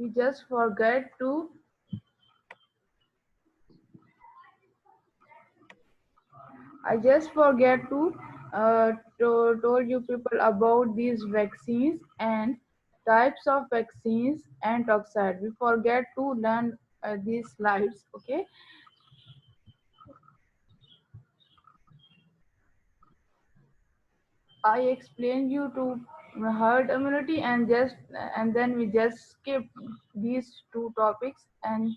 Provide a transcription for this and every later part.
we just forget to I just forget to told you people about these vaccines and types of vaccines and toxoid. We forget to learn these slides. Okay, I explained you to herd immunity and then we just skip these two topics and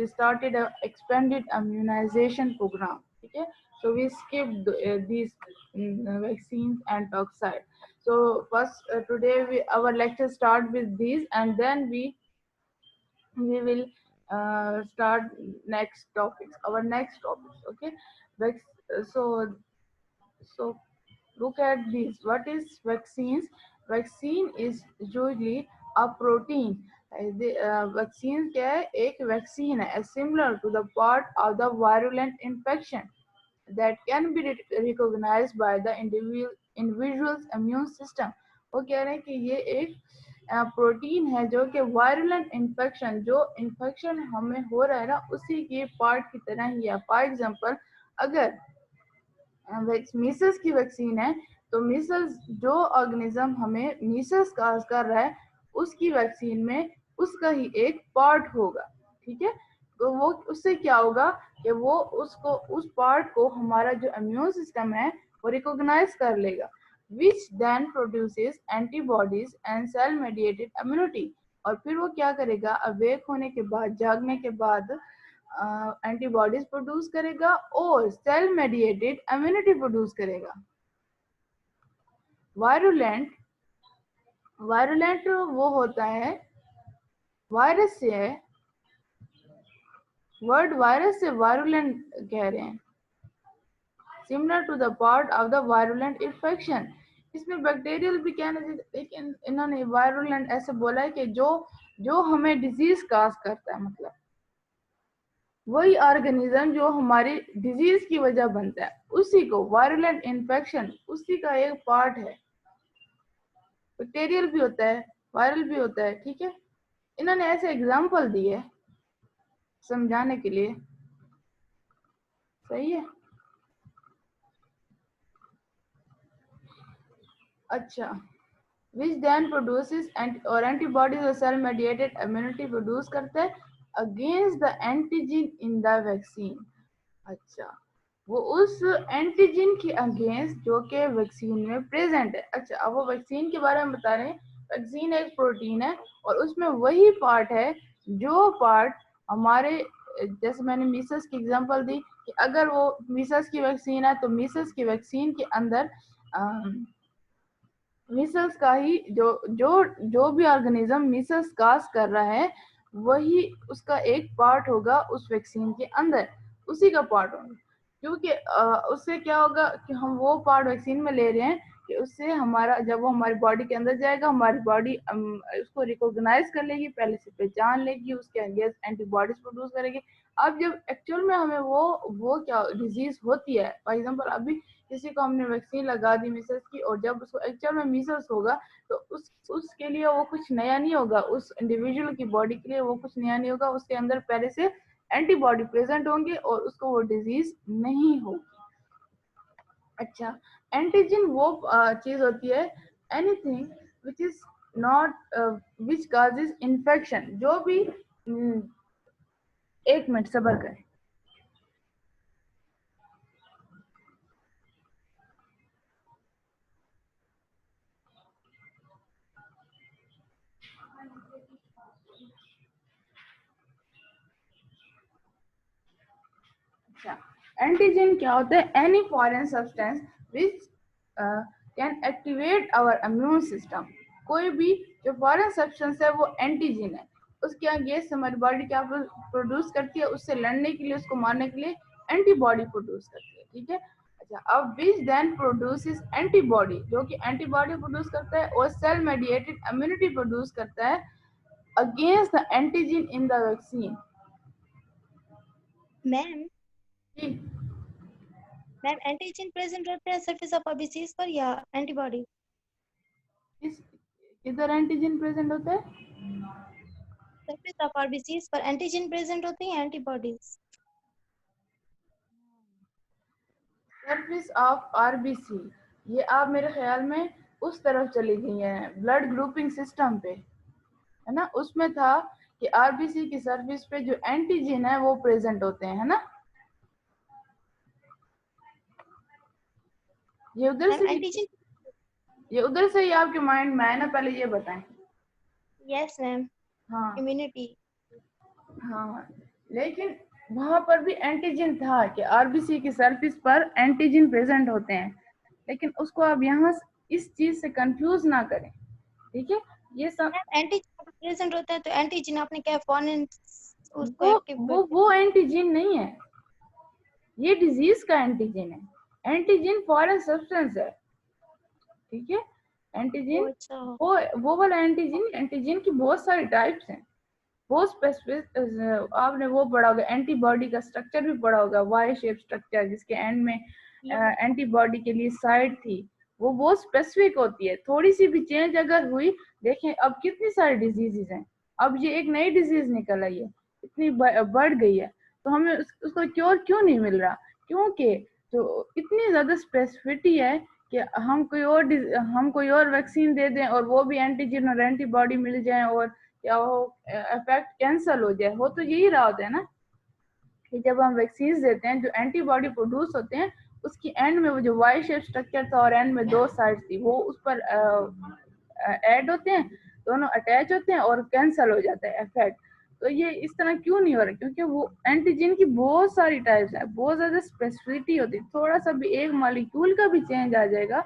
started a expanded immunization program. Okay, so we skipped these vaccines and toxoid. So first today our lecture start with these and then we will start next topics, our next topics. Okay, so so look at this. What is vaccines? Vaccine is usually a protein. Vaccine क्या है? एक vaccine है similar to the part of the virulent infection that can be recognized by the individual's immune system. वो कह रहे हैं कि ये एक प्रोटीन है जो कि वायरुलेंट इन्फेक्शन, जो इन्फेक्शन हमें हो रहा है ना, उसी के पार्ट की तरह ही है. फॉर एग्जांपल, अगर मीसल्स की वैक्सीन है तो मीसल्स जो ऑर्गेनिज्म हमें मीसल्स काज कर रहा है उसकी वैक्सीन में उसका ही एक पार्ट होगा. ठीक है, तो वो उससे क्या होगा कि वो उसको उस पार्ट को हमारा जो इम्यून सिस्टम है वो रिकॉग्नाइज कर लेगा, which then produces antibodies and cell mediated immunity. और फिर वो क्या करेगा, अवेक होने के बाद, जागने के बाद एंटीबॉडीज प्रोड्यूस करेगा और सेल मेडिएटेड इम्यूनिटी प्रोड्यूस करेगा. वायरुलेंट वायरुलेंट वो होता है वायरस से है, वर्ड वायरस से वायरुलेंट कह रहे हैं, similar to the part of the virulent infection. इसमें बैक्टीरियल भी कहना चाहिए, लेकिन इन्होंने वायरुलेंट ऐसे बोला है कि जो हमें डिजीज काज करता है, मतलब वही ऑर्गेनिज्म जो हमारी डिजीज की वजह बनता है उसी को वायरुलेंट इन्फेक्शन, उसी का एक पार्ट है. बैक्टीरियल भी होता है, वायरल भी होता है. ठीक है, इन्होंने ऐसे एग्जांपल दिए समझाने के लिए. सही है. अच्छा, विच देन प्रोड्यूसेस और एंटीबॉडीज और सेल मेडिएटेड इम्यूनिटी प्रोड्यूस करता है against the antigen in the vaccine. अच्छा, वो उस एंटीजन के अगेंस्ट जो कि वैक्सीन में प्रेजेंट है. अच्छा, अब वो वैक्सीन के बारे में बता रहे हैं. वैक्सीन एक प्रोटीन है और उसमें वही पार्ट है जो पार्ट हमारे, जैसे मैंने मीसल्स की एग्जांपल दी कि अगर वो मीसल्स की वैक्सीन है तो मीसल्स की वैक्सीन के अंदर मीसल्स का ही जो जो जो भी ऑर्गेनिज्म मीसल्स काज कर रहा है वही उसका एक पार्ट होगा उस वैक्सीन के अंदर, उसी का पार्ट होगा. क्योंकि उससे क्या होगा कि हम वो पार्ट वैक्सीन में ले रहे हैं कि उससे हमारा, जब वो हमारी बॉडी के अंदर जाएगा, हमारी बॉडी उसको रिकॉग्नाइज कर लेगी, पहले से पहचान लेगी, उसके अगेंस्ट एंटीबॉडीज प्रोड्यूस करेगी. अब जब एक्चुअल में हमें वो क्या डिजीज होती है, फॉर एग्जांपल अभी किसी को हमने वैक्सीन लगा दी मीसल्स की और जब उसको एक्चुअल में मीसल्स होगा तो उसके लिए वो कुछ नया नहीं होगा, उस इंडिविजुअल की बॉडी के लिए वो कुछ नया नहीं होगा, उसके अंदर पहले से एंटीबॉडी प्रेजेंट होंगे और उसको वो डिजीज नहीं होगी. अच्छा, एंटीजन वो चीज होती है anything which is not which causes infection. जो भी एक मिनट सबर करें. अच्छा, एंटीजन क्या होता है? Any foreign substance which can activate our immune system. कोई भी जो फॉरेन सब्सटेंस है वो एंटीजन है, उसके अगेंस्ट हमारी बॉडी क्या प्रोड्यूस करती है, उससे लड़ने के लिए, उसको मारने के लिए एंटीबॉडी प्रोड्यूस करती है. ठीक है. अच्छा, अब विच देन प्रोड्यूसेस एंटीबॉडी, जो कि एंटीबॉडी प्रोड्यूस करता है और सेल मेडिएटेड इम्यूनिटी प्रोड्यूस करता है against the antigen in the vaccine. Ma'am ma'am antigen present होते हैं सरफेस ऑफ अ डिसीज पर या एंटीबॉडी? किधर एंटीजन प्रेजेंट होता है? सरफेस ऑफ आरबीसीज पर एंटीजन प्रेजेंट होते हैं, एंटीबॉडीज। सरफेस ऑफ आरबीसी, ये आप मेरे ख्याल में उस तरफ चली गई हैं, ब्लड ग्रुपिंग सिस्टम पे, है ना। उसमें था कि आरबीसी की सरफेस पे जो एंटीजन है वो प्रेजेंट होते हैं, है ना। ये उधर मैम से ही, एंटीजन, ये उधर से ही आपके माइंड में है ना, पहले ये बताएं। यस मैम, हाँ इम्यूनिटी। हाँ, लेकिन वहां पर भी एंटीजन था कि आरबीसी की सरफेस पर एंटीजन प्रेजेंट होते हैं, लेकिन उसको आप यहाँ इस चीज से कंफ्यूज ना करें, ठीक है। ये सब मैम एंटीजन प्रेजेंट होता है तो एंटीजन आपने क्या फॉरेन उसको वो एक्टिव वो करते वो एंटीजन नहीं है, ये डिजीज का एंटीजन है। एंटीजन फॉरेन सब्सटेंस है, ठीक है। हो। एंटीजन अच्छा, वो वाला एंटीजन, एंटीजन की बहुत सारी टाइप्स हैं, वो स्पेसिफिक आपने वो पढ़ा होगा, एंटीबॉडी का स्ट्रक्चर भी पढ़ा होगा, वाई शेप स्ट्रक्चर जिसके एंड में ये एंटीबॉडी के लिए साइड थी, वो बहुत स्पेसिफिक होती है। थोड़ी सी भी चेंज अगर हुई, देखें अब कितनी सारी डिजीजेज हैं, अब ये एक नई डिजीज निकल आई है, इतनी बढ़ गई है, तो हमें उसका क्योर क्यों नहीं मिल रहा? क्योंकि जो इतनी ज्यादा स्पेसिफिटी है कि हम कोई और वैक्सीन दे दें और वो भी एंटीजन और एंटीबॉडी मिल जाए और या वो इफेक्ट कैंसल हो जाए। हो तो यही रहा होता है ना कि जब हम वैक्सीन देते हैं, जो एंटीबॉडी प्रोड्यूस होते हैं, उसकी एंड में वो जो वाई शेप स्ट्रक्चर था और एंड में दो साइड थी, वो उस पर ऐड होते हैं, दोनों अटैच होते हैं और कैंसल हो जाता है इफेक्ट। तो ये इस तरह क्यों नहीं हो रहा? क्योंकि वो एंटीजन की बहुत सारी टाइप्स है, बहुत ज्यादा स्पेसिफिसिटी होती है, थोड़ा सा भी एक मॉलिक्यूल का भी चेंज आ जाएगा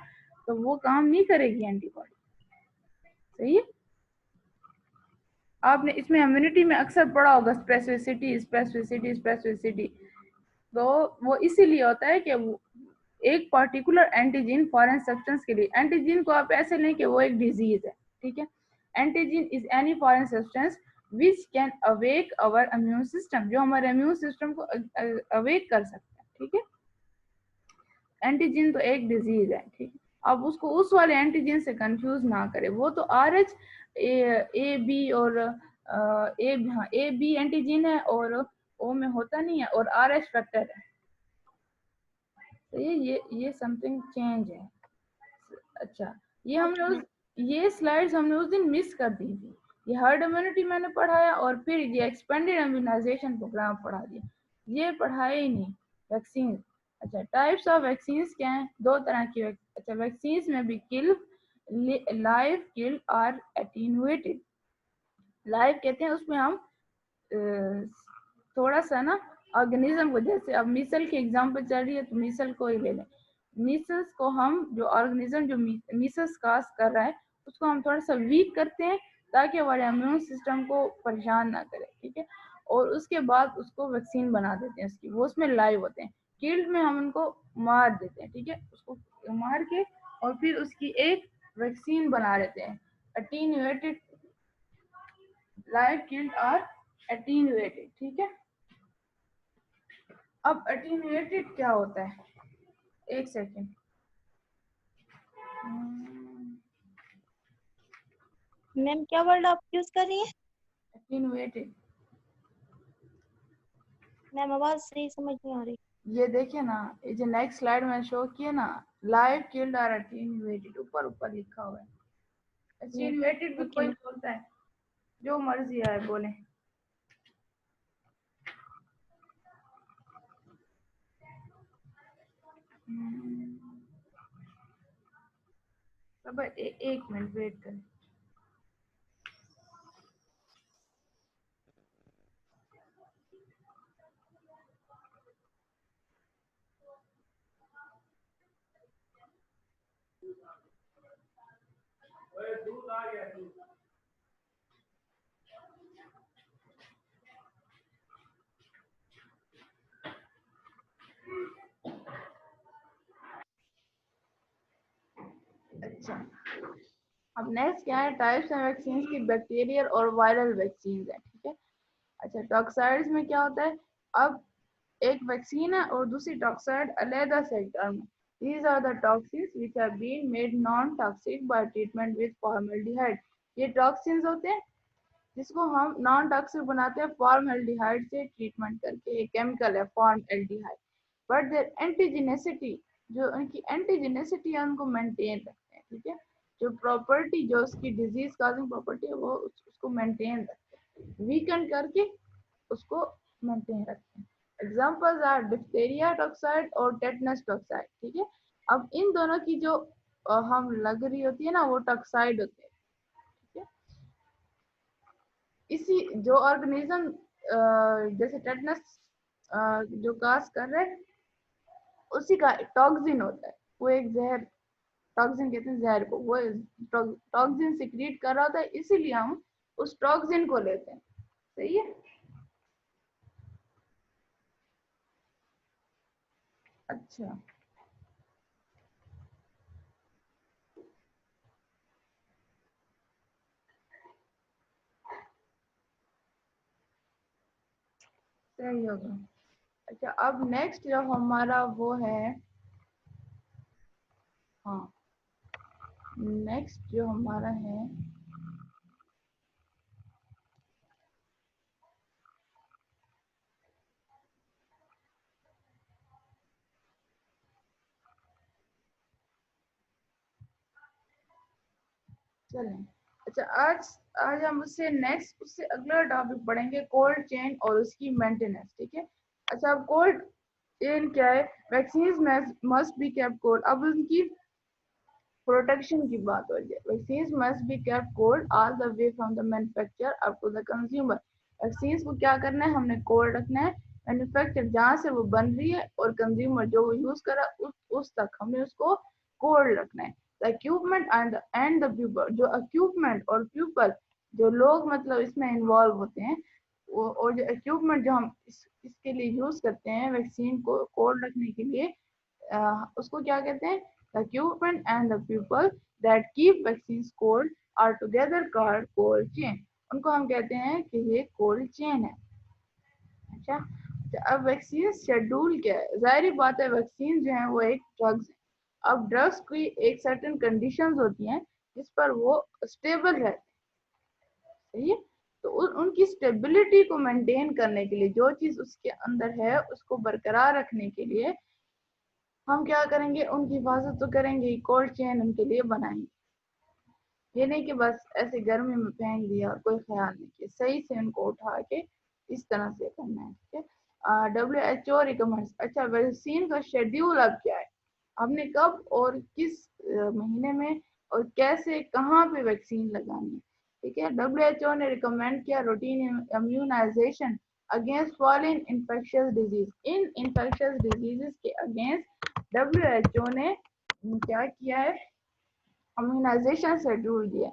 तो वो काम नहीं करेगी एंटीबॉडी। सही है। आपने इसमें इम्यूनिटी में अक्सर पढ़ा होगा स्पेसिफिसिटी स्पेसिफिसिटी स्पेसिफिसिटी। तो वो इसीलिए होता है कि वो एक पर्टिकुलर एंटीजन फॉरेन सब्सटेंस के लिए, एंटीजन को आप ऐसे लें कि वो एक डिजीज है, ठीक है। Antigen is any foreign substance which can awake our immune system, जो हमारे इम्यून सिस्टम को अवेक कर सकता है, ठीक है। एंटीजन तो एक डिजीज है, ठीक है। अब उसको उस वाले एंटीजन से कंफ्यूज ना करें, वो तो आर एच ए बी और ए, हाँ ए बी एंटीजन है और ओ में होता नहीं है, और आर एच फैक्टर है। तो ये समथिंग चेंज है। अच्छा, ये हमने ओके उस मैम। ये स्लाइड्स हमने उस दिन मिस कर दी थी। ये हर्ड इम्यूनिटी मैंने पढ़ाया और फिर ये एक्सपेंडेड इम्यूनाइजेशन प्रोग्राम पढ़ा दिया, ये पढ़ाया ही नहीं। वैक्सीन, अच्छा टाइप्स ऑफ वैक्सीन क्या हैं? दो तरह की अच्छा वैक्सीन में भी किल, लाइव किल्ड और एटीन्यूएटेड। लाइव कहते हैं उसमें हम थोड़ा सा ना ऑर्गेनिज्म को, जैसे अब मिसल की एग्जांपल चल रही है तो मिसल को ही ले लें। मिसल्स को हम जो ऑर्गेनिज्म जो मिसल्स काज कर रहा है उसको हम थोड़ा सा वीक करते हैं ताकि हमारे इम्यून सिस्टम को परेशान ना करे, ठीक है। और उसके बाद उसको वैक्सीन बना देते हैं उसकी, वो उसमें लाइव होते हैं। किल्ड में हम उनको मार देते हैं, ठीक है, उसको मार के और फिर उसकी एक वैक्सीन बना लेते हैं। अटीन्यूएटेड, लाइव किल्ड और एटीन्यूएटेड, ठीक है। अब अटीन्यूएटेड क्या होता है? एक सेकेंड। मैम क्या वर्ड आप यूज कर रही हैं? अटीन्यूएटेड, मैम आवाज सही समझ नहीं आ रही। ये देखिए ना, ये जो नेक्स्ट स्लाइड में शो किया ना, लाइव किल्ड और अटीन्यूएटेड, ऊपर ऊपर लिखा हुआ है। अटीन्यूएटेड भी ओके कोई मैम। बोलता है, जो मर्जी है बोले। सब एक मिनट वेट करें। अच्छा, अब नेक्स्ट क्या है? टाइप्स एंड वैक्सीन की, बैक्टीरियल और वायरल वैक्सीन है, ठीक है। अच्छा, टॉक्साइड्स में क्या होता है? अब एक वैक्सीन है और दूसरी टॉक्साइड अलहदा सेक्टर में, These are the toxins which have been made non-toxic by treatment with formaldehyde. ये toxins होते हैं जिसको हम नॉन टॉक्सिक बनाते हैं फॉर्मल्डिहाइड से ट्रीटमेंट करके। एक केमिकल है फॉर्मल्डिहाइड, बट देयर एंटीजेनेसिटी, जो उनकी एंटीजेनेसिटी है उनको मेंटेन रखते हैं। ठीक है, जो प्रॉपर्टी, जो उसकी डिजीज काजिंग प्रॉपर्टी है वो उसको मेंटेन रखते हैं, वीकन करके उसको मेंटेन रखते हैं। एग्जांपल्स आर डिप्थेरिया टॉक्साइड और टेटनस टॉक्साइड। ठीक है, अब इन दोनों की जो हम लग रही होती है ना वो टॉक्साइड होते हैं। ठीक है, इसी जो ऑर्गेनिज्म जैसे टेटनस जो काज कर रहे हैं उसी का टॉक्सिन होता है, वो एक जहर, टॉक्सिन कहते हैं जहर को, वो टॉक्सिन सिक्रीट कर रहा होता है, इसीलिए हम उस टॉक्सिन को लेते हैं। सही है, अच्छा सही होगा। अच्छा, अब नेक्स्ट जो हमारा वो है, हाँ नेक्स्ट जो हमारा है चलें। अच्छा, आज आज हम उससे अगला टॉपिक पढ़ेंगे कोल्ड चेन और उसकी मेंटेनेंस। ठीक है, अच्छा अब कोल्ड चेन क्या है? Vaccine must be kept cold. अब उनकी प्रोटेक्शन की बात हो रही है। Vaccine must be kept cold all the way from the manufacture up to the consumer. Vaccine को क्या करना है, हमने कोल्ड रखना है, मैन्युफैक्चर जहाँ से वो बन रही है और कंज्यूमर जो वो यूज कर रहा है उस तक हमने उसको कोल्ड रखना है। The equipment and the people, जो इक्विपमेंट और पीपल, जो लोग मतलब इसमें इन्वॉल्व होते हैं, वो और जो इक्विपमेंट जो हम इसके लिए यूज करते हैं वैक्सीन को कोल्ड रखने के लिए, उसको क्या कहते हैं? The equipment and the people that keep vaccines cold are together called cold chain. उनको हम कहते हैं कि ये कोल्ड चेन है। अच्छा, अब वैक्सीन शेड्यूल क्या है? जाहिर बात है वैक्सीन जो है वो एक ड्रग्स है। अब ड्रग्स की एक सर्टेन कंडीशंस होती हैं जिस पर वो स्टेबल रहते हैं। सही है, तो उनकी स्टेबिलिटी को मेंटेन करने के लिए, जो चीज उसके अंदर है उसको बरकरार रखने के लिए हम क्या करेंगे, उनकी हिफाजत तो करेंगे, कोल्ड चेन उनके लिए बनाएंगे। ये नहीं कि बस ऐसे गर्मी में फेंक दिया और कोई ख्याल नहीं किया, सही से उनको उठा के इस तरह से करना है। ठीक है, WHO रिकमेंड्स। अच्छा, वैक्सीन का शेड्यूल अब क्या है, हमने कब और किस महीने में और कैसे कहाँ पे वैक्सीन लगानी है। ठीक है, WHO ने रिकमेंड किया routine immunization against following infectious disease. इन इन्फेक्शियस डिजीजेस के अगेंस्ट WHO ने क्या किया है, इम्यूनाइजेशन शेड्यूल दिया।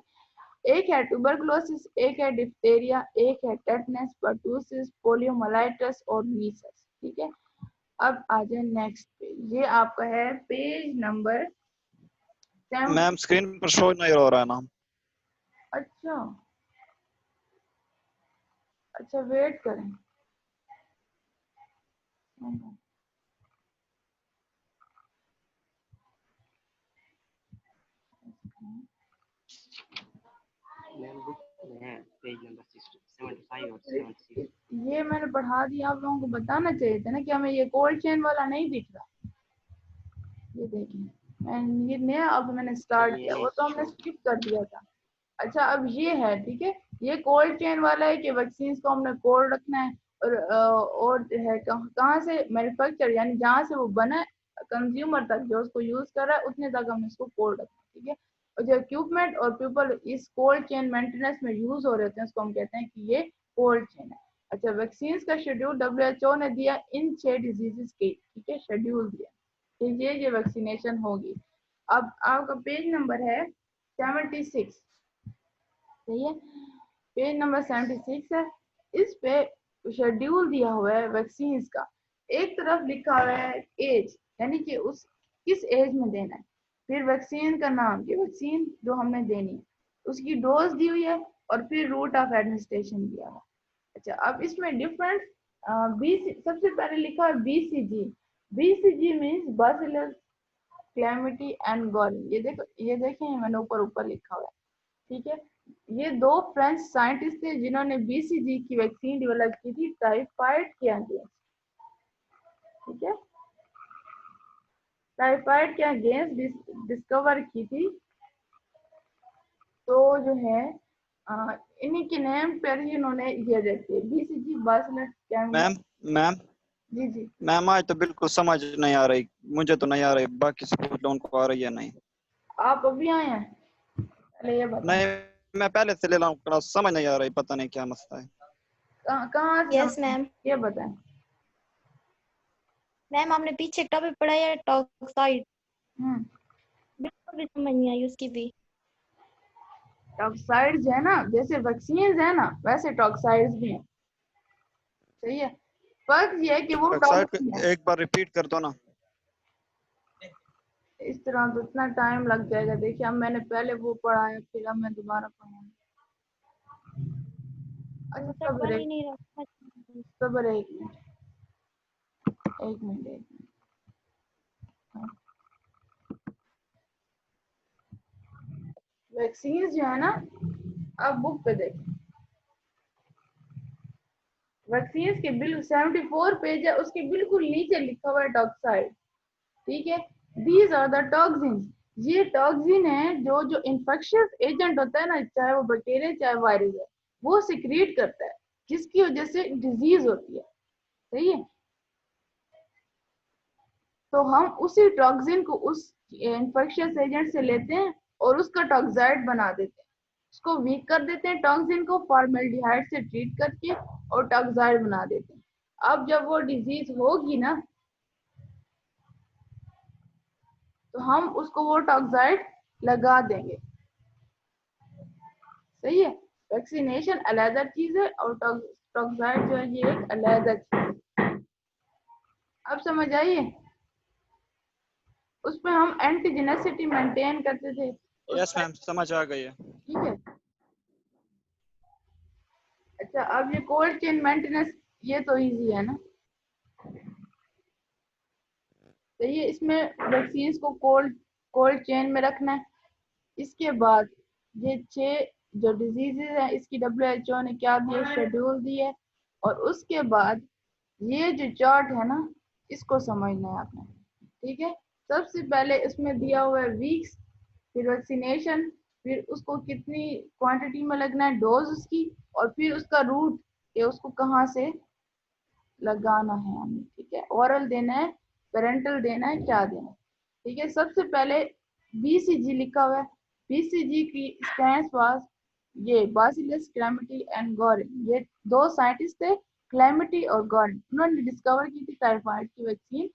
एक है ट्यूबरकुलोसिस, एक है डिप्थेरिया, एक है टेटनस, पर्टूसिस, पोलियोमाइलाइटिस और मीसल्स। ठीक है, अब आ जाए नेक्स्ट पेज, ये आपका है पेज नंबर 7। मैम स्क्रीन पर शो नहीं हो रहा है नाम। अच्छा अच्छा, वेट करें। पेज नंबर 75 और 76। ये मैंने पढ़ा दिया, आप लोगों को बताना चाहिए था ना कि हमें ये कोल्ड चेन वाला नहीं दिख रहा। ये देखिए, ये नया अब मैंने स्टार्ट किया, वो तो हमने स्किप कर दिया था। अच्छा, अब ये है, ठीक है, ये कोल्ड चेन वाला है कि वैक्सीन को हमने कोल्ड रखना है और है कहाँ से मैन्युफैक्चर, यानी जहाँ से वो बना है कंज्यूमर तक जो उसको यूज कर रहा है उतने तक हमने इसको कोल्ड रखना है। ठीक है, और जो इक्विपमेंट और पीपल इस कोल्ड चेन मेंटेनेंस में यूज हो रहे होते हैं उसको हम कहते हैं कि ये कोल्ड चेन है। अच्छा, वैक्सीन का शेड्यूल WHO ने दिया इन 6 डिजीजेस के। ठीक है, शेड्यूल दिया कि ये वैक्सीनेशन होगी। अब आपका पेज नंबर है 76। सही है, पेज नंबर 76 है। इस पे शेड्यूल दिया हुआ है वैक्सीन का। एक तरफ लिखा हुआ है एज, यानी कि उस किस एज में देना है, फिर वैक्सीन का नाम, ये वैक्सीन जो हमने देनी है, उसकी डोज दी हुई है और फिर रूट ऑफ एडमिनिस्ट्रेशन दिया हुआ है। अच्छा, अब इसमें डिफरेंट सबसे पहले लिखा है BCG। BCG means bacillus Calmette and Guerin. ये देखें मैंने ऊपर लिखा हुआ है, ठीक है। ये दो फ्रेंच साइंटिस्ट थे जिन्होंने BCG की वैक्सीन डेवलप की थी टाइफाइड के अगेंस्ट, ठीक है, टाइफाइड के अगेंस्ट डिस्कवर की थी। तो जो है इन्हीं के नेम पर ही इन्होंने ये रखी है BCG बासिलस मैम मैम जी जी। मैम आज तो बिल्कुल समझ नहीं आ रही, मुझे तो नहीं आ रही, बाकी सब लोगों को आ रही है नहीं। आप अभी आए हैं, पहले ये बताएं नहीं, मैं पहले से ले रहा हूँ क्लास, समझ नहीं आ रही, पता नहीं क्या मसला है। कहाँ से यस समझ मैम। ये बताएं। मैम आपने पीछे टॉपिक पढ़ाया है टॉक्साइड, हम्म, बिल्कुल भी समझ नहीं आई उसकी भी। टॉक्साइड्स है ना, जैसे वैक्सीन है ना वैसे टॉक्साइड्स भी हैं, सही है। फर्क ये है कि वो टॉक्साइड टॉक्सिन है। एक बार रिपीट कर दो ना। इस तरह तो इतना टाइम लग जाएगा। देखिए अब मैंने पहले वो पढ़ाया, फिर अब मैं दोबारा पढ़ाऊंगा। अच्छा मतलब बन ही नहीं रहा। सबर एक मिनट, एक मिनट, एक मिनट। वैक्सीन जो है ना, अब बुक पे देखें, वैक्सीन के बिल्कुल 74 पेज है, उसके बिल्कुल नीचे लिखा हुआ है टॉक्साइड, ठीक है। दीज आर द टॉक्सिन्स, ये टॉक्सिन है जो जो इन्फेक्शियस एजेंट होता है ना, चाहे वो बैक्टीरिया चाहे वायरस है, वो सिक्रीट करता है, जिसकी वजह से डिजीज होती है, सही है। तो हम उसी टॉक्सिन को उस इन्फेक्शियस एजेंट से लेते हैं और उसका टॉक्साइड बना देते हैं, उसको वीक कर देते हैं, टॉक्सिन को फॉर्मेल्डिहाइड से ट्रीट करके और टॉक्साइड बना देते हैं। अब जब वो डिजीज होगी ना, तो हम उसको वो टॉक्साइड लगा देंगे, सही है। वैक्सीनेशन अलग चीज है और टॉक्साइड जो है ये एक अलग चीज है। अब समझ आइए, उस पे हम एंटीजेनेसिटी मेंटेन करते थे यस मैम, समझ आ गई है। ठीक है। अच्छा अब ये कोल्ड चेन मेंटेनेंस, ये तो इजी है ना, तो ये इसमें वैक्सीन को कोल्ड कोल्ड चेन में रखना है। इसके बाद ये 6 जो डिजीजेज हैं इसकी WHO ने क्या दिया, शेड्यूल दिया है। और उसके बाद ये जो चार्ट है ना, इसको समझना है आपने, ठीक है। सबसे पहले इसमें दिया हुआ है वीक्स, फिर वैक्सीनेशन, फिर उसको कितनी क्वांटिटी में लगना है डोज उसकी, और फिर उसका रूट कि उसको कहाँ से लगाना है हमें, ठीक है। ओरल देना है, पेरेंटल देना है, क्या देना है, ठीक है। सबसे पहले BCG लिखा हुआ है, BCG की स्टैंड्स फॉर ये बासिलस क्लैमिटी एंड गॉरिन, ये दो साइंटिस्ट थे क्लैमिटी और गॉरिन, उन्होंने डिस्कवर की थी टाइफाइड की वैक्सीन।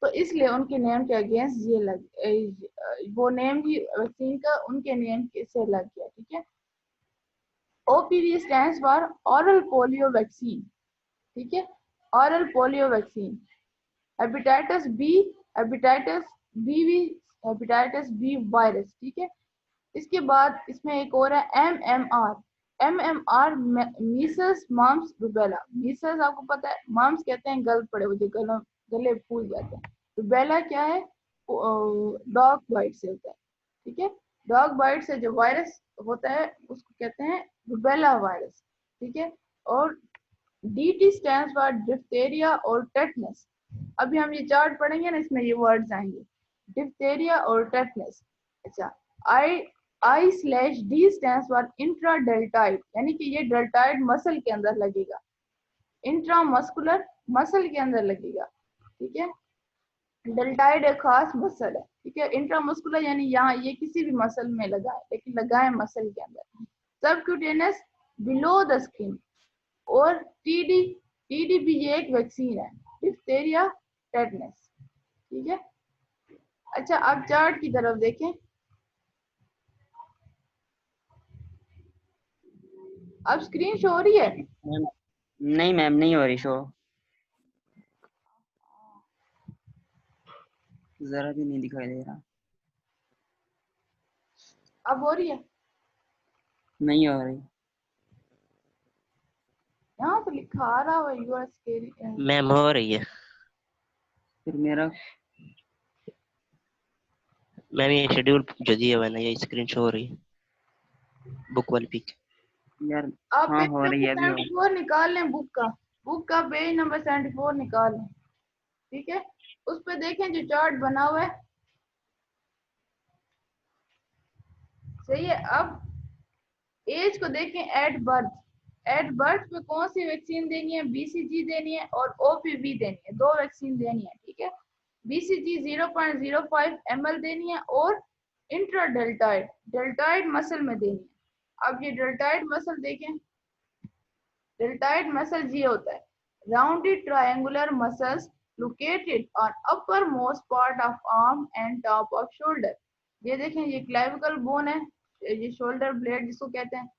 तो इसलिए उनके नेम के अगेंस्ट ये वो नेम ही वैक्सीन का उनके नेम से लग गया, ठीक है। OPV stands for oral polio vaccine, ठीक है, oral polio vaccine. Hepatitis B, hepatitis B, hepatitis B virus, ठीक है। इसके बाद इसमें एक और है MMR, MMR measles mumps rubella. Measles आपको पता है, मम्स कहते हैं गल पड़े हुए, गले फूल जाते हैं। रूबेला क्या है, डॉग बाइट से होता है, ठीक है। डॉग बाइट से जो वायरस होता है उसको कहते हैं रूबेला वायरस, ठीक है। और DT स्टैंड्स फॉर डिप्थेरिया और टेटनस। अभी हम ये चार्ट पढ़ेंगे ना, इसमें ये वर्ड्स आएंगे, डिप्थेरिया और टेटनस। अच्छा, I/D स्टैंड्स फॉर इंट्राडेल्टाइड, यानी कि ये डेल्टाइड मसल के अंदर लगेगा, इंट्रामस्कुलर मसल के अंदर लगेगा, ठीक है। डेल्टाइड एक खास मसल है, ठीक है। इंट्रामस्कुलर यानी यहाँ ये किसी भी मसल में लगा है, लेकिन लगा है मसल के अंदर। Subcutaneous below the skin. और टीडी भी ये एक वैक्सीन है, डिप्थेरिया टेटनस, ठीक है। अच्छा अब चार्ट की तरफ देखें, अब स्क्रीन शो हो रही है। मैम नहीं मैम, नहीं हो रही शो, जरा भी नहीं दिखाई दे रहा। अब हो रही है, नहीं हो रही यहाँ तो लिखा आ रहा है यू आर स्केरी। मैम हो रही है। फिर मेरा मैम ये शेड्यूल जो दिया हुआ है ना, ये स्क्रीन शो हो रही है, बुक वाली पिक। यार आप हाँ पेज हो रही है, नंबर अभी हो 74 निकाल लें, बुक का पेज नंबर 74 निकाल लें, ठीक है। उस पर देखें जो चार्ट बना हुआ है, सही है। अब एज को देखें एट बर्थ पे कौन सी वैक्सीन देनी है, बीसीजी देनी है और ओपीवी देनी है, दो वैक्सीन देनी है, ठीक है। बीसीजी 0.05 ml देनी है और इंट्राडेल्टाइड डेल्टाइड मसल में देनी है। अब ये डेल्टाइड मसल देखें, डेल्टाइड मसल ये होता है rounded triangular muscles located on upper most part of arm and top off shoulder. ये देखें, ये क्लेविकल बोन है, ये शोल्डर ब्लेड जिसको कहते हैं,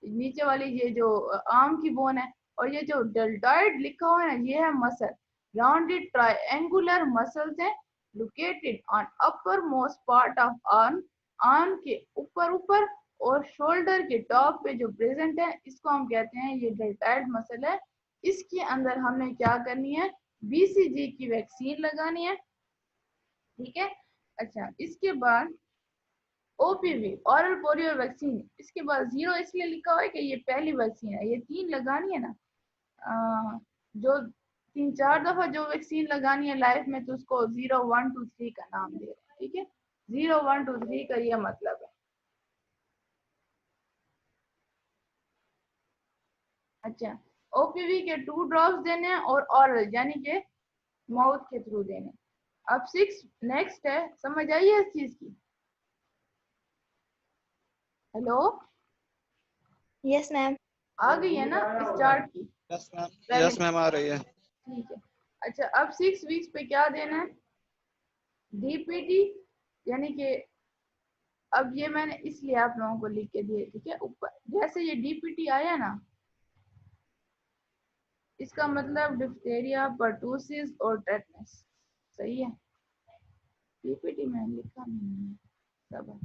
नीचे वाली ये जो आर्म की बोन है। और ये जो डेल्टाइड लिखा हुआ है ये है मसल, राउंडेड ट्रायंगुलर मसल्स हैं located on upper most part of arm के ऊपर और शोल्डर के टॉप पे जो प्रेजेंट है इसको हम कहते हैं ये डेल्टाइड मसल है। इसके अंदर हमने क्या करनी है, बीसीजी की वैक्सीन लगानी है, ठीक है। अच्छा, इसके बाद ओपीवी ऑरल पोलियो वैक्सीन, इसके बाद 0 इसलिए लिखा हुआ है कि ये पहली वैक्सीन है, ये 3 लगानी है ना। जो 3-4 दफा जो वैक्सीन लगानी है लाइफ में तो उसको 0, 1, 2, 3 का नाम दे रहे हैं, ठीक है। 0, 1, 2, 3 का ये मतलब है। अच्छा, ओपीवी के 2 ड्रॉप्स देने हैं और ऑरल यानी कि माउथ के थ्रू देने। अब 6 नेक्स्ट है, समझ आई है इस चीज की? Hello, yes ma'am. आ गई है ना इस चार्ट की? यस मैम आ रही है। ठीक है। अच्छा, अब 6 वीक्स पे क्या देना है, डीपीटी यानी कि अब ये मैंने इसलिए आप लोगों को लिख के दिए, ठीक है। ऊपर जैसे ये डीपीटी आया ना, इसका मतलब डिप्थेरिया, पर्टूसिस और टेटनस, सही है। डीपीटी में लिखा नहीं है सब है।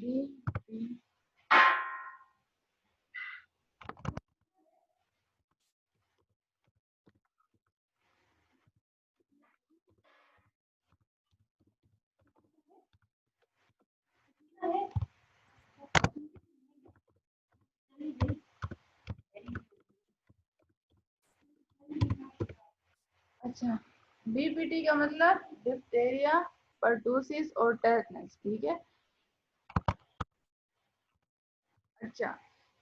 डी अच्छा, डीपीटी का मतलब डिप्थेरिया, पर्टूसिस और टेटनस, ठीक है। अच्छा,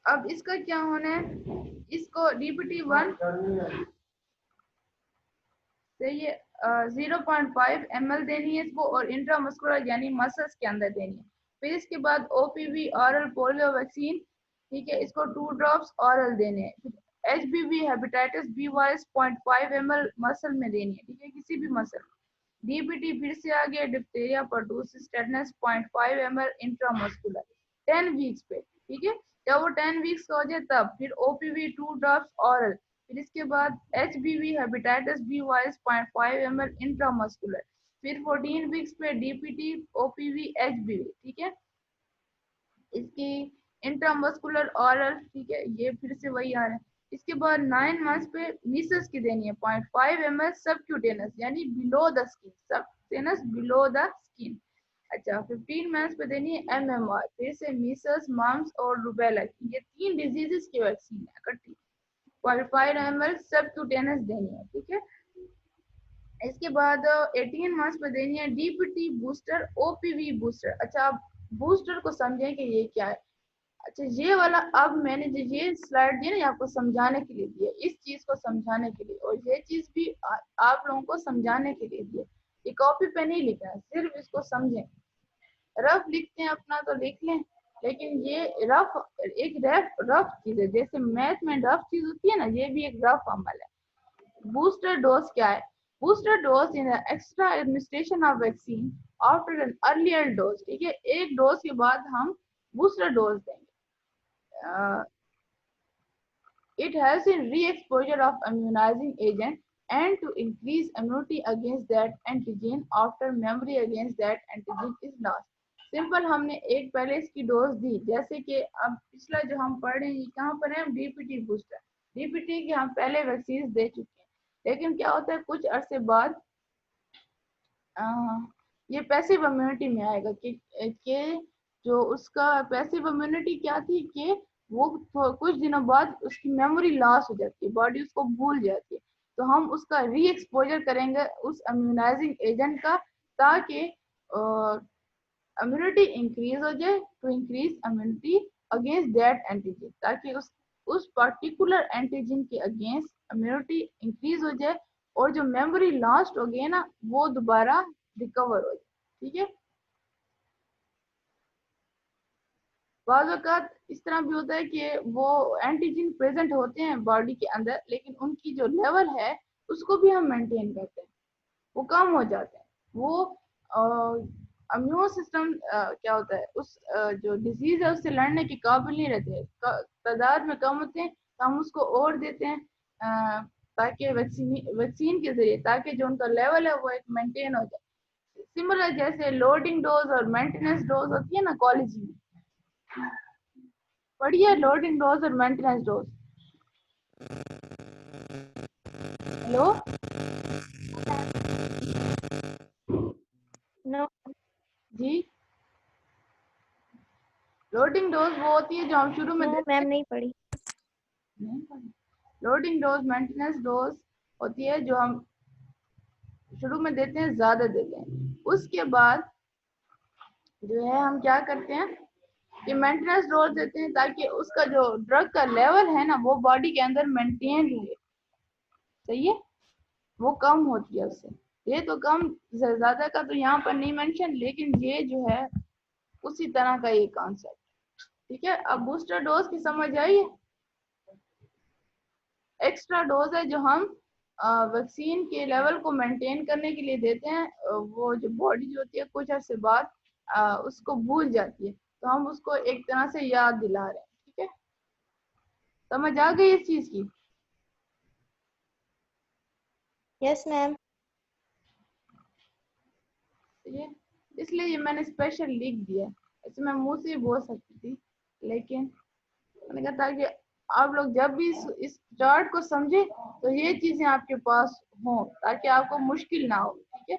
अब इसका क्या होना है, इसको डीपीटी 1 से ये 0.5 ml देनी है इसको और इंट्रामस्कुलर यानी मसल्स के अंदर देनी है। फिर इसके बाद ओपीवी ऑरल पोलियो वैक्सीन, ठीक है, इसको 2 ड्रॉप्स ऑरल देने हैं। HBV hepatitis B virus 0.5 ml muscle में देनी है, ठीक है, किसी भी मसल। डीपीटी फिर से आ गया diphtheria, pertussis, tetanus 0.5 ml intramuscular 10 weeks पे, ठीक है। जब वो 10 वीक्स का हो जाए तब फिर ओपीवी 2 ड्रॉप्स ऑरल, फिर इसके बाद HBV hepatitis B virus 0.5 ml intramuscular, फिर 14 वीक्स पे डीपीटी, ओपीवी, एचबीवी, ठीक है, इसकी इंट्रामस्कुलर ऑरल, ठीक है, ये फिर से वही आ रहा है। इसके बाद 9 मंथ्स पे मीसल्स की देनी है 0.5 ml सबक्यूटेनस यानी below the skin, subcutaneous below the skin. अच्छा, 15 मंथ्स पे देनी है एमएमआर, फिर से मीसल्स, मम्स और रूबेला, ये 3 डिजीजेस की वैक्सीन है इकट्ठी, 0.5 ml सबक्यूटेनस देनी है, ठीक है। इसके बाद 18 मंथ्स पे देनी है डीपीटी बूस्टर, ओपीवी बूस्टर। अच्छा, आप बूस्टर को समझें कि ये क्या है। अच्छा, ये वाला अब मैंने जो ये स्लाइड दी ना, ये आपको समझाने के लिए दी है, इस चीज को समझाने के लिए, और ये चीज भी आप लोगों को समझाने के लिए दी है। ये कॉपी पे नहीं लिखना है, सिर्फ इसको समझें। रफ लिखते हैं अपना तो लिख लें, लेकिन ये रफ एक रफ चीज है, जैसे मैथ में रफ चीज होती है ना, ये भी एक रफ अमल है। बूस्टर डोज क्या है, booster dose in extra administration of vaccine after an earlier dose, ठीक है, एक डोज के बाद हम बूस्टर डोज देंगे। It has a re-exposure of immunizing agent and to increase immunity against that antigen after memory against that antigen is lost. Simple हमने एक पहले इसकी डोज दी, जैसे कि अब पिछला जो हम पढ़ रहे हैं कहाँ पर है, डीपीटी बूस्टर। डीपीटी के हम पहले वैक्सीन दे चुके हैं, लेकिन क्या होता है कुछ अरसे बाद ये पैसिव इम्यूनिटी में आएगा कि जो उसका पैसिव इम्यूनिटी क्या थी कि वो कुछ दिनों बाद उसकी मेमोरी लॉस हो जाती है, बॉडी उसको भूल जाती है। तो हम उसका री एक्सपोजर करेंगे उस इम्यूनाइजिंग एजेंट का, ताकि इम्यूनिटी इंक्रीज हो जाए, to increase immunity against that antigen, ताकि उस पर्टिकुलर एंटीजन के अगेंस्ट इम्यूनिटी इंक्रीज हो जाए और जो मेमोरी लॉस्ट हो गई ना वो दोबारा रिकवर हो जाए। ठीक है, बाज़ औक़ात इस तरह भी होता है कि वो एंटीजन प्रेजेंट होते हैं बॉडी के अंदर, लेकिन उनकी जो लेवल है उसको भी हम मेंटेन करते हैं, वो कम हो जाते हैं, वो इम्यून सिस्टम क्या होता है उस जो डिजीज है उससे लड़ने के काबिल नहीं रहते, तादाद में कम होते हैं, तो हम उसको और देते हैं ताकि वैक्सीन के जरिए, ताकि जो उनका लेवल है वो एक मेंटेन हो जाए। सिमिलर जैसे लोडिंग डोज और मेंटेनेंस डोज होती है ना, कॉलेज में पढ़िए लोडिंग डोज और मेंटेनेंस डोज। हेलो नो जी, लोडिंग डोज वो होती है जो हम शुरू में नो देते मैम हैं। नहीं पढ़ी। लोडिंग डोज मेंटेनेंस डोज होती है जो हम शुरू में देते हैं, ज्यादा देते हैं, उसके बाद जो है हम क्या करते हैं कि मेंटेनेंस डोज देते हैं ताकि उसका जो ड्रग का लेवल है ना वो बॉडी के अंदर मेंटेन रहे। सही है, वो कम होती है उससे, ये तो कम ज्यादा का तो यहाँ पर नहीं मेंशन, लेकिन ये जो है उसी तरह का ये कॉन्सेप्ट। ठीक है, अब बूस्टर डोज की समझ आई। एक्स्ट्रा डोज है जो हम वैक्सीन के लेवल को मेंटेन करने के लिए देते हैं, वो जो बॉडी जो होती है कुछ अर्से बाद उसको भूल जाती है, तो हम उसको एक तरह से याद दिला रहे हैं। ठीक है, समझ आ गई इस चीज की? Yes ma'am. ये इसलिए ये मैंने स्पेशल लिख दिया, ऐसे मैं मुंह से ही बोल सकती थी, लेकिन मैंने कहा ताकि आप लोग जब भी इस चार्ट को समझे तो ये चीजें आपके पास हों, ताकि आपको मुश्किल ना हो। ठीक है,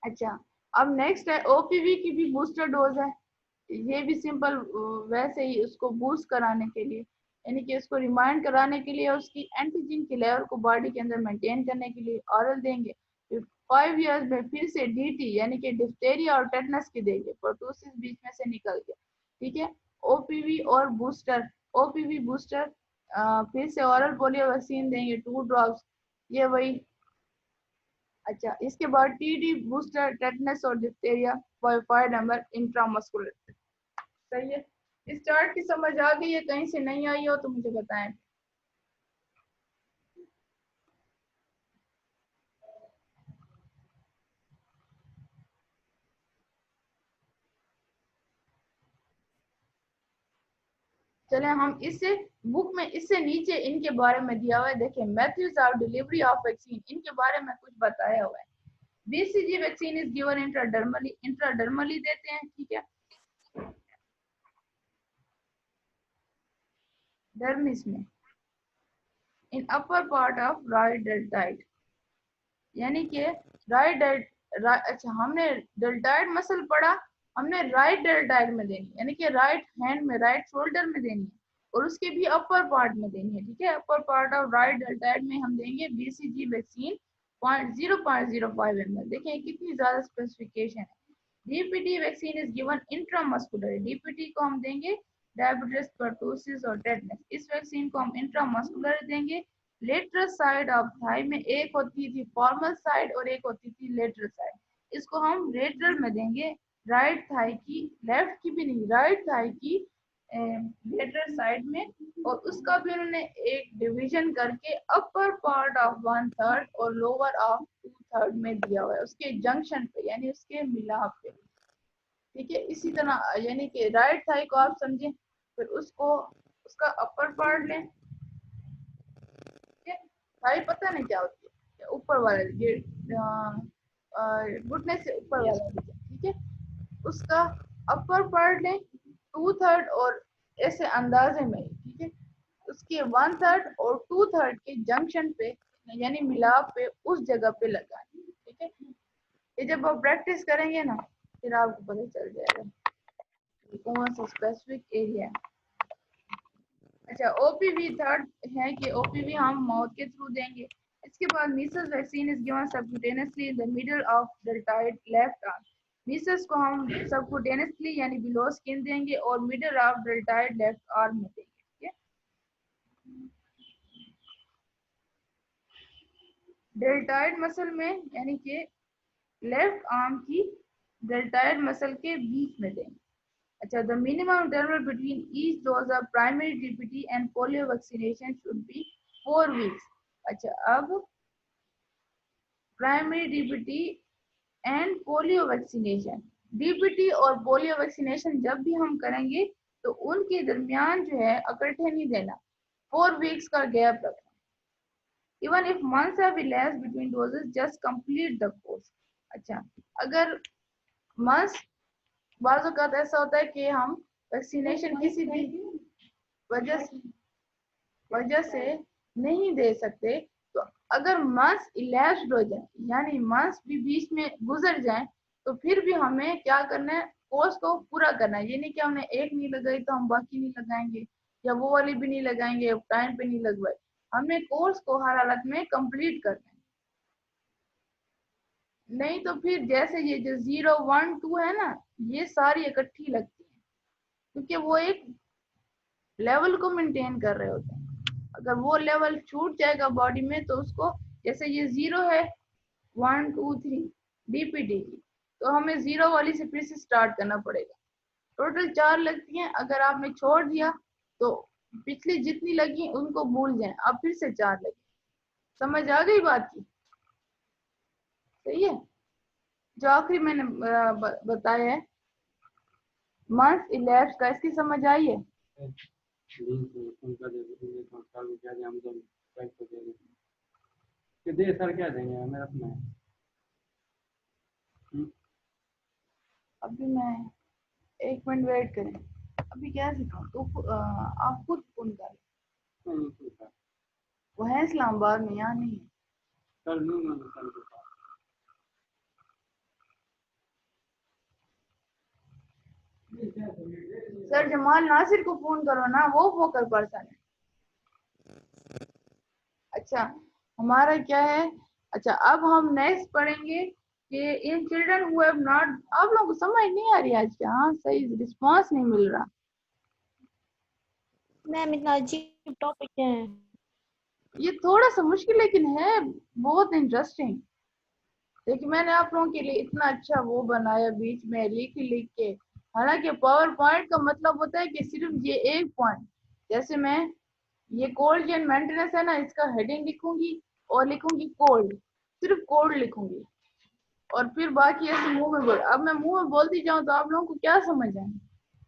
अच्छा, अब नेक्स्ट है ओपीवी की भी बूस्टर डोज है। ये भी सिंपल वैसे ही उसको बूस्ट कराने के लिए, यानी कि उसको रिमाइंड कराने के लिए, उसकी एंटीजन के लेवल को बॉडी के अंदर मेंटेन करने के लिए ऑरल देंगे। फिर 5 इयर्स में फिर से डीटी यानी कि डिप्थेरिया और टेटनस की देंगे, पर्टूसिस बीच में से निकल गया। ठीक है, ओपीवी और बूस्टर, ओपीवी बूस्टर फिर से ऑरल पोलियो वैक्सीन देंगे 2 ड्रॉप्स, ये वही। अच्छा, इसके बाद टीडी बूस्टर टेटनस और डिप्थेरिया 5 नंबर इंट्रामस्कुलर। सही है, इस चार्ट की समझ आ गई है? कहीं से नहीं आई हो तो मुझे बताएं। चले हम इससे बुक में इससे नीचे इनके बारे में दिया हुआ है, देखिए methods of delivery of vaccine, इनके बारे में कुछ बताया हुआ है। BCG vaccine is given intradermally, intradermally देते हैं। ठीक है, डर्मिस में in upper part of right deltoid, यानी कि अच्छा हमने डेल्टाइड मसल पढ़ा, हमने राइट डेल्टाइड में देनी, यानी कि राइट हैंड में, राइट शोल्डर में देनी है, और उसके भी अपर पार्ट में देनी है। ठीक है, अपर पार्ट ऑफ राइट डेल्टाइड में हम देंगे बीसीजी वैक्सीन 0.05 ml। देखिए कितनी ज्यादा स्पेसिफिकेशन है। DPT vaccine is given intramuscular, DPT को हम देंगे डायबिटीज, पर्टूसिस और टेटनस, इस वैक्सीन को हम इंट्रामस्कुलर देंगे। लेटरल साइड ऑफ थाई में एक होती थी फॉर्मल साइड और एक होती थी लेटरल साइड, इसको हम लेटरल में देंगे, राइट थाई की, लेफ्ट की भी नहीं, राइट थाई की लेटरल साइड में, और उसका भी उन्होंने एक डिवीजन करके अपर पार्ट ऑफ 1/3 और लोअर ऑफ 2/3 में दिया हुआ है, उसके जंक्शन पे यानी उसके मिलाप पे। ठीक है, इसी तरह यानी कि राइट थाई को आप समझें, फिर उसको उसका अपर पार्ट लें। थाई पता नहीं क्या होती है, ऊपर वाला ये घुटने से ऊपर वाला रीजन। ठीक है, उसका अपर पार्ट लें 2/3 और ऐसे अंदाजे में, ठीक है, उसके 1/3 और 2/3 के जंक्शन पे यानी मिलाप पे उस जगह पे लगाएं, ठीक है। ये जब आप प्रैक्टिस करेंगे ना फिर आपको पता चल जाएगा कौन सा स्पेसिफिक एरिया है। अच्छा, ओपीवी थर्ड है कि ओपीवी हम माउथ के थ्रू देंगे। इसके बाद Meselson vaccine is given subcutaneously in the middle of deltoid left arm. Meselson को हम सबक्यूटेनियसली यानी बिलो स्किन देंगे और middle of deltoid left arm में देंगे, ठीक है। डेल्टॉइड मसल में यानी कि लेफ्ट आर्म की डेल्टॉइड मसल के बीच में देंगे। अच्छा, the minimum interval between each dose of primary DPT and polio vaccination should be 4 weeks. अच्छा, अब primary DPT and polio vaccination, DPT और पोलियो वैक्सीनेशन जब भी हम करेंगे तो उनके दरमियान जो है इकट्ठे नहीं देना, 4 वीक्स का गैप रखना। Even if months have elapsed between doses, just complete the course. अच्छा, अगर मंथ्स बाज़ औक़ात ऐसा होता है कि हम वैक्सीनेशन किसी भी वजह से नहीं दे सकते, तो अगर मंथ्स इलैप्स्ड हो जाए यानी मंथ्स भी बीच में गुजर जाए तो फिर भी हमें क्या करना है, कोर्स को पूरा करना है। ये नहीं कि हमने एक नहीं लगाई तो हम बाकी नहीं लगाएंगे या वो वाली भी नहीं लगाएंगे, टाइम पे नहीं लगवाए, हमें कोर्स को हर हालत में कंप्लीट करना है। नहीं तो फिर जैसे ये जो 0, 1, 2 है ना, ये सारी इकट्ठी लगती है क्योंकि वो एक लेवल को मेंटेन कर रहे होते हैं। अगर वो लेवल छूट जाएगा बॉडी में तो उसको, जैसे ये 0 है 1, 2, 3 डीपीटी की, तो हमें 0 वाली से फिर से स्टार्ट करना पड़ेगा। टोटल 4 लगती हैं, अगर आपने छोड़ दिया तो पिछली जितनी लगी उनको भूल जाएं, अब फिर से 4 लगी। समझ आ गई बात की? सही है। जो आखिरी मैंने बताया है मंथ इलैप्स का, इसकी समझ आई है? सर क्या देंगे हमें अपना? अभी मैं 1 मिनट वेट करें, अभी क्या सिखाऊं तो आप खुद फोन कर, वो है इस्लामाबाद में, यहाँ नहीं है। सर जमाल नासिर को फोन करो ना, वो फोकल पर्सन है। अच्छा, हमारा क्या है, अच्छा अब हम नेक्स्ट पढ़ेंगे कि in children who have not, आप लोगों को समझ नहीं आ रही आज क्या? हाँ, सही रिस्पांस नहीं मिल रहा। मैम इतना अजीब टॉपिक है। ये थोड़ा सा मुश्किल लेकिन है बहुत इंटरेस्टिंग। देखिए मैंने आप लोगों के लिए इतना अच्छा वो बनाया बीच में लिख के, हालांकि पावर पॉइंट का मतलब होता है कि सिर्फ ये एक पॉइंट, जैसे मैं ये कोल्ड चेन मेंटेनेंस है ना, इसका हेडिंग लिखूंगी और लिखूंगी कोल्ड, सिर्फ कोल्ड लिखूंगी और फिर बाकी ऐसे मुंह में बोल, अब मैं मुंह में बोलती जाऊं तो आप लोगों को क्या समझ आए,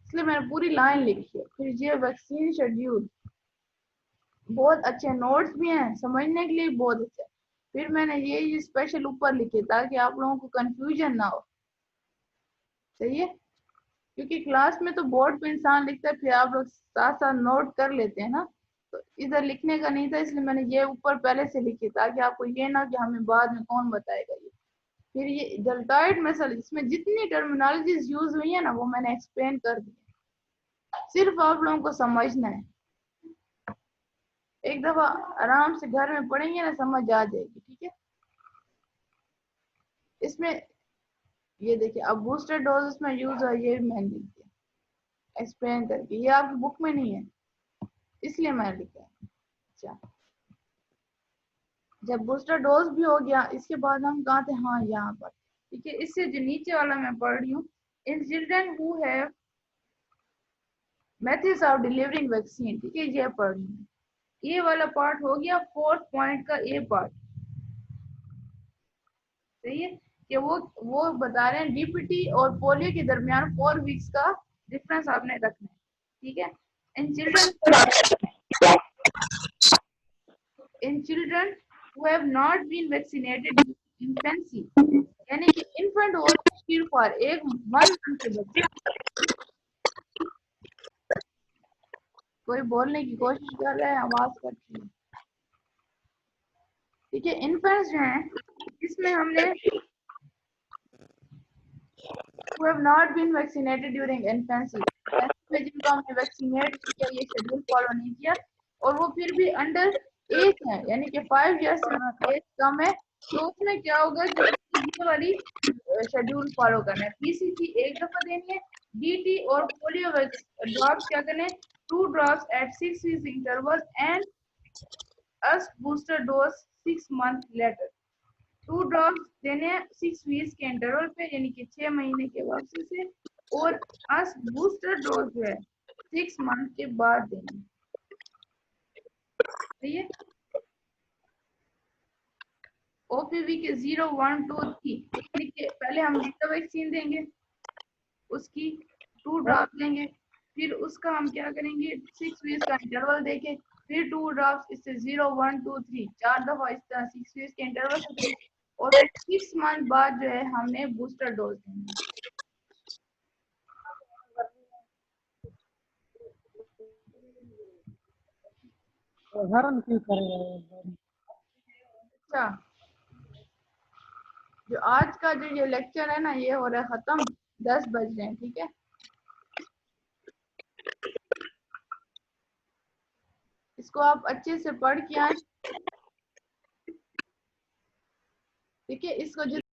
इसलिए मैंने पूरी लाइन लिखी है। फिर ये वैक्सीन शेड्यूल, बहुत अच्छे नोट्स भी हैं, समझने के लिए बहुत अच्छा। फिर मैंने ये स्पेशल ऊपर लिखे ताकि आप लोगों को कंफ्यूजन ना हो, सही है, क्योंकि क्लास में तो बोर्ड पे इंसान लिखता है फिर आप लोग साथ साथ नोट कर लेते हैं ना, तो इधर लिखने का नहीं था, इसलिए मैंने ये ऊपर पहले से लिखी ताकि आपको ये ना कि हमें बाद में कौन बताएगा ये। फिर ये डेल्टॉइड मसल, इसमें जितनी टर्मिनोलॉजीज यूज हुई है ना वो मैंने एक्सप्लेन कर दी, सिर्फ आप लोगों को समझना है। एक दफा आराम से घर में पढ़ेंगे ना समझ आ जाएगी, ठीक है। इसमें ये देखिए अब बूस्टर डोज में यूज है, ये मैंने लिख दिया एक्सप्लेन करके, ये आपकी बुक में नहीं है इसलिए मैंने लिखा है। अच्छा, जब बूस्टर डोज भी हो गया इसके बाद हम कहाँ थे, हाँ यहाँ पर, ठीक है। इससे जो नीचे वाला मैं पढ़ रही हूँ, in children who have methods of delivering vaccine, ठीक है, ये पढ़ रही हूँ। ये वाला पार्ट हो गया 4th पॉइंट का ए पार्ट, सही है, कि वो बता रहे हैं डीपीटी और पोलियो के दरमियान 4 वीक्स का डिफरेंस आपने रखना है, ठीक है। In children who have not been vaccinated infancy, यानी कि इन्फेंट होती फॉर एक 1 मंथ के बच्चे। कोई बोलने की कोशिश कर रहा है, आवाज कट रही है। ठीक है, इन्फेंट्स जो हैं इसमें हमने who have not been vaccinated during infancy, में जिनको हमने वैक्सीनेट किया, ये शेड्यूल फॉलो नहीं किया और वो फिर भी अंडर एज है, यानी कि 5 ईयर्स से एज कम है, तो उसमें क्या होगा कि ये वाली शेड्यूल फॉलो करना है। पीसीसी एक दफा देनी है, डीटी और पोलियो ड्रॉप्स क्या करने हैं, 2 drops at 6 weeks interval and as booster dose 6 month later. 2 drops देने हैं 6 वीक्स के इंटरवल पे, यानी कि 6 महीने के वापसी से, और अस बूस्टर डोज जो है 6 मंथ के बाद देनी। सही है। ओपीवी के 0, 1, 2, 3, यानी कि पहले हम जीरो वैक्सीन देंगे, उसकी 2 ड्रॉप लेंगे, फिर उसका हम क्या करेंगे 6 वीक्स का इंटरवल देके फिर 2 ड्रॉप्स, इससे 0, 1, 2, 3 4 दफा इस तरह 6 वीक्स के इंटरवल से देंगे और फिर 6 मंथ बाद जो है हमने बूस्टर डोज देंगे। अच्छा, जो आज का जो ये लेक्चर है ना, ये हो रहा है खत्म, 10 बज रहे हैं। ठीक है, इसको आप अच्छे से पढ़ के आए। ठीक है, इसको